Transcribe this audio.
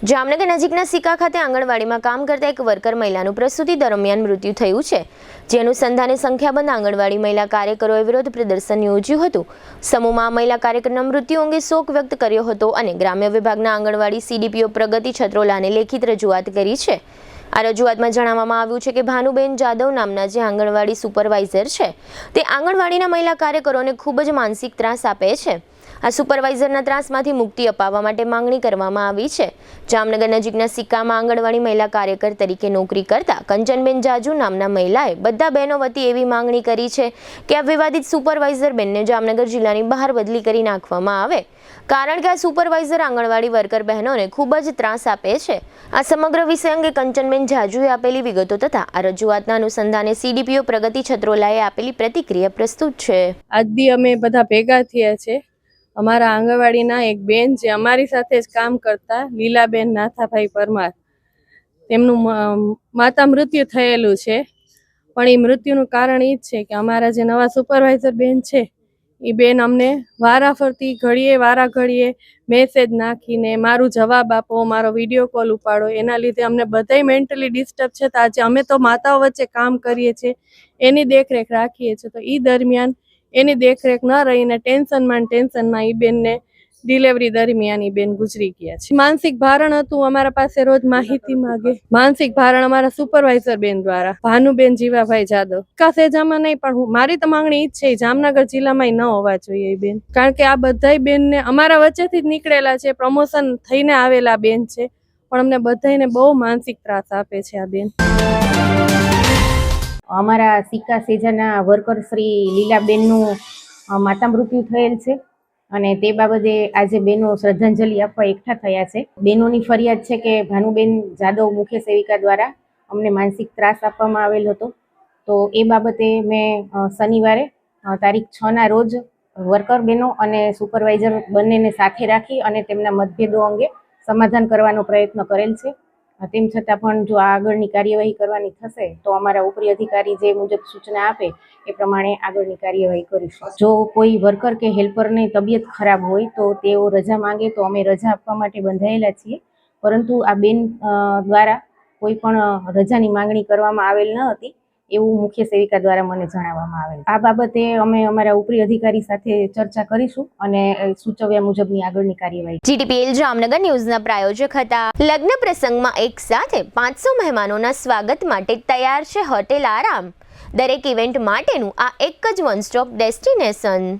જામનગર નજીકના સિક્કા ખાતે આંગણવાડીમાં કામ કરતા એક વર્કર મહિલાનું પ્રસૂતિ દરમિયાન મૃત્યુ થયું છે, જે અનુસંધાને સંખ્યાબંધ આંગણવાડી મહિલા કાર્યકરોએ વિરોધ પ્રદર્શન યોજ્યું હતું। સમૂહમાં મહિલા કાર્યકરના મૃત્યુ અંગે શોક વ્યક્ત કર્યો હતો અને ગ્રામ્ય વિભાગના આંગણવાડી સીડીપીઓ પ્રગતિ છત્રોલાને લેખિત રજૂઆત કરી છે। આ રજૂઆતમાં જણાવવામાં આવ્યું છે કે ભાનુબેન જાદવ નામના જે આંગણવાડી સુપરવાઇઝર છે, તે આંગણવાડીના મહિલા કાર્યકરોને ખૂબ જ માનસિક ત્રાસ આપે છે। આ સુપરવાઇઝરના ત્રાસમાંથી મુક્તિ અપાવવા માટે માંગણી કરવામાં આવી છે। જામનગર નજીકના સિક્કામાં આંગણવાડી મહિલા કાર્યકર તરીકે નોકરી કરતા કંચનબેન જાજુ નામના મહિલાએ બધા બહેનો વતી એવી માંગણી કરી છે કે આ વિવાદિત સુપરવાઇઝર બેનને જામનગર જિલ્લાની બહાર બદલી કરી નાખવામાં આવે, કારણ કે આ સુપરવાઇઝર આંગણવાડી વર્કર બહેનોને ખૂબ જ ત્રાસ આપે છે। આ સમગ્ર વિષય અંગે કંચનબેન જાજુએ આપેલી વિગતો તથા આ રજૂઆતના અનુસંધાને સીડીપીઓ પ્રગતિ છત્રોલાએ આપેલી પ્રતિક્રિયા પ્રસ્તુત છે। આજથી અમે બધા ભેગા થયા છે। અમારા આંગણવાડીના એક બેન જે અમારી સાથે જ કામ કરતા લીલાબેન નાથાભાઈ પરમાર, તેમનું માતા મૃત્યુ થયેલું છે, પણ એ મૃત્યુનું કારણ એ જ છે કે અમારા જે નવા સુપરવાઇઝર બેન છે એ બેન અમને વારાફરતી વારા ઘડીએ મેસેજ નાખીને મારું જવાબ આપો, મારો વિડીયો કોલ ઉપાડો, એના લીધે અમને બધાય મેન્ટલી ડિસ્ટર્બ છે। તો આજે અમે તો માતાઓ વચ્ચે કામ કરીએ છીએ, એની દેખરેખ રાખીએ છીએ, તો એ દરમિયાન એની દેખરેખ ન રહીને ટેન્શનમાં એ બેનને ડિલિવરી દરમિયાન એ બેન ગુજરી ગયા છે। માનસિક ભારણ હતું, અમારા પાસે રોજ માહિતી માગે। માનસિક ભારણ અમારા સુપરવાઇઝર બેન દ્વારા ભાનુબેન જીવાભાઈ જાદવ સેજામાં નહીં, પણ મારી તો માંગણી ઈ જ છે જામનગર જિલ્લામાં ન હોવા જોઈએ એ બેન, કારણ કે આ બધાય બેનને અમારા વચ્ચેથી જ નીકળેલા છે, પ્રમોશન થઈને આવેલા બેન છે, પણ અમને બધાને બહુ માનસિક ત્રાસ આપે છે આ બેન। અમારા સિક્કા સેજાના વર્કર શ્રી લીલાબેનનું માતા મૃત્યુ થયેલ છે અને તે બાબતે આજે બહેનો શ્રદ્ધાંજલિ આપવા એકઠા થયા છે। બહેનોની ફરિયાદ છે કે ભાનુબેન જાદવ મુખ્ય સેવિકા દ્વારા અમને માનસિક ત્રાસ આપવામાં આવેલ હતો। તો એ બાબતે મેં શનિવારે તારીખ 6ના રોજ વર્કર બહેનો અને સુપરવાઇઝર બંનેને સાથે રાખી અને તેમના મતભેદો અંગે સમાધાન કરવાનો પ્રયત્ન કરેલ છે। તેમ છતાં પણ જો આગળની કાર્યવાહી કરવાની થશે તો અમારા ઉપરી અધિકારી જે મુજબ સૂચના આપે એ પ્રમાણે આગળની કાર્યવાહી કરીશું। જો કોઈ વર્કર કે હેલ્પરની તબિયત ખરાબ હોય તો તેઓ રજા માંગે તો અમે રજા આપવા માટે બંધાયેલા છીએ, પરંતુ આ બેન દ્વારા કોઈ પણ રજાની માંગણી કરવામાં આવેલ ન હતી એવું મુખ્ય સેવિકા દ્વારા મને જણાવવામાં આવેલ। આ બાબતે અમે અમારા ઉપરી અધિકારી સાથે ચર્ચા કરીશું અને સૂચવ્યા મુજબની આગળની કાર્યવાહી। જીટીપીએલ જામનગર ન્યૂઝના પ્રાયોજક હતા। લગ્ન પ્રસંગમાં એક સાથે 500 મહેમાનોના સ્વાગત માટે તૈયાર છે હોટેલ આરામ। દરેક ઇવેન્ટ માટેનું આ એક જ વન સ્ટોપ ડેસ્ટિનેશન।